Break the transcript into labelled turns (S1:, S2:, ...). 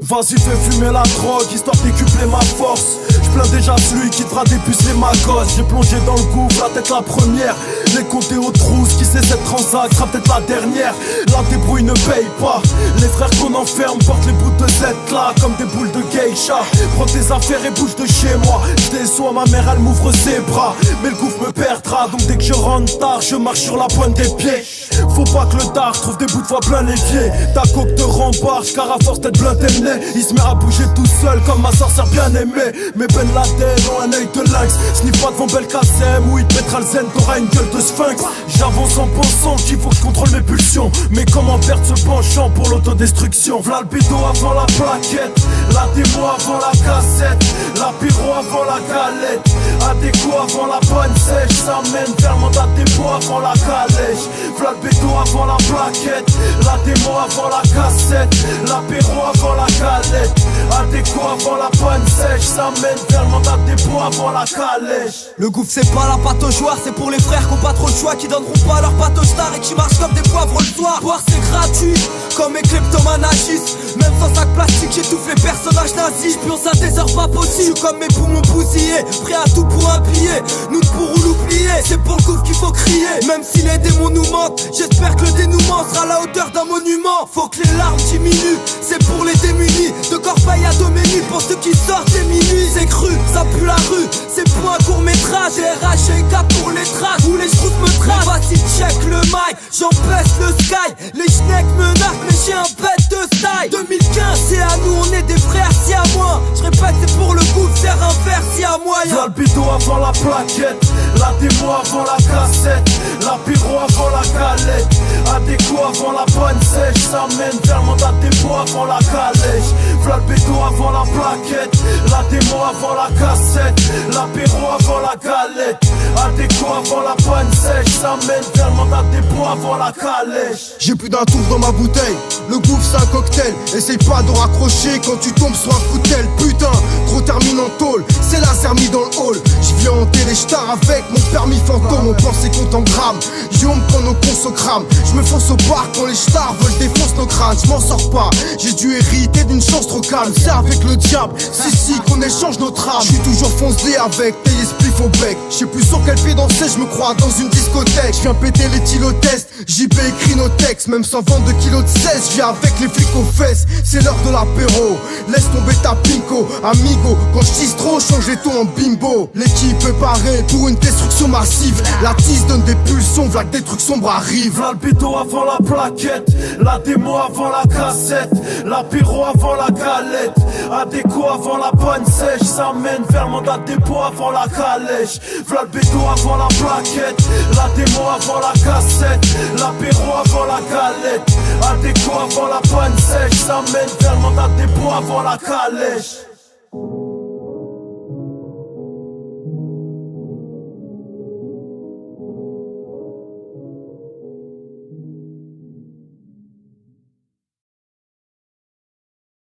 S1: Vas-y fais fumer la drogue, histoire décupler ma force. J'plains déjà celui qui fera dépuceler ma gosse. J'ai plongé dans le gouffre, la tête la première. Les compter aux trousses, qui sait cette transac sera peut-être la dernière. La débrouille ne paye pas. Les frères qu'on enferme portent les bouts de Z là comme des boules de geisha. Prends tes affaires et bouge de chez moi. J'déçois ma mère, elle m'ouvre ses bras. Mais le gouffre me perdra, donc dès que je rentre tard, je marche sur la pointe des pieds. Faut pas que le dard trouve des bouts de foie plein les pieds. Ta coque te rembarche car à force d'être blindé le nez. Il se met à bouger tout seul comme ma sorcière bien aimée. Mais Ben Laden ont un œil de lynx. Sniff pas devant Belkacem où il te mettra le zen, t'auras une gueule de sphinx. J'avance en pensant qu'il faut que je contrôle mes pulsions. Mais comment perdre ce penchant pour l'autodestruction? V'là le bédo avant la plaquette, la démo avant la cassette, l'apéro avant la galette, adéquo avant la panne sèche. Ça mène vers le mandat de dépôt avant la calèche. V'là le bédo avant la plaquette, la démo avant la cassette, l'apéro avant la galette, adéquo avant la panne sèche. Ça mène vers le mandat de dépôt avant la calèche.
S2: Le gouffre c'est pas la pâte aux joueurs, c'est pour les frères qui ont pas trop le choix, qui donneront pas leur pâte aux stars et qui marchent comme des poivres le soir. Boire c'est gratuit, comme mes kleptomanes agissent. Même sans sac plastique j'étouffe les personnages nazis. J'pionce à des heures pas possibles, j'suis comme mes poumons bousillés, prêt à tout pour un billet. Nous ne pourrons l'oublier, c'est pour le gouffre qu'il faut crier. Même si les démons nous mentent, j'espère que le dénouement sera à la hauteur d'un monument. Faut que les larmes diminuent, c'est pour les démunis. De Corbeil à Doménie, pour ceux qui sortent des minuit. C'est cru, ça pue la rue, c'est pour un court métrage. RH et K pour les traces, où les scouts me traquent. Vas-y check le mic, j'empêche le sky. Les schnecks me narquent, mes chiens bêtes de style. 2015 c'est à nous, on est des frères si à moi. Je répète c'est pour le gouffre, faire un verre si à moyen.
S1: V'là le bédo avant la plaquette, la démo avant la cassette, l'apéro avant la galette, adéquo avant la panne sèche. Ça mène vers le mandat de dépôt avant la calèche. V'là le bédo avant la plaquette, la démo avant la cassette, l'apéro avant la galette, adéquo avant la panne sèche. Ça mène vers le mandat de dépôt avant la calèche.
S3: J'ai plus d'un tour dans ma bouteille, le gouffre c'est un cocktail. Essaye pas de raccrocher quand tu tombes sur un coup de tel. Putain, gros termine en tôle, c'est laser mis dans le hall. J'viens hanter les stars avec mon permis fantôme. On pense et compte en grammes, yo me prend nos consocrames. J'me fonce au bar quand les stars veulent défoncer nos crânes. J'm'en sors pas, j'ai dû hériter d'une chance trop calme. C'est avec le diable, si qu'on échange notre âme. J'suis toujours foncé avec tes spliff au bec. J'sais plus sur quel pied danser, j'me crois dans une discothèque. J'viens péter les tylotests, JP écrit nos textes. Même sans vendre de kilos de 16, j'viens avec les flics aux fesses. C'est l'heure de l'apéro, laisse tomber ta pinko. Amigo, quand j'tisse trop, change les tons en bimbo. L'équipe est parée pour une destruction massive. La tisse donne des pulsions, v'là que des trucs sombres arrivent.
S1: V'là le bédo avant la plaquette, la démo avant la cassette, l'apéro avant la galette, adéquo avant la panne sèche. Ça mène vers le mandat de dépôt avant la calèche. V'là le bédo avant la plaquette, la démo avant la cassette, l'apéro avant la galette, adéquo avant la panne sèche. Ça mène vers le mandat de dépôt avant la calèche.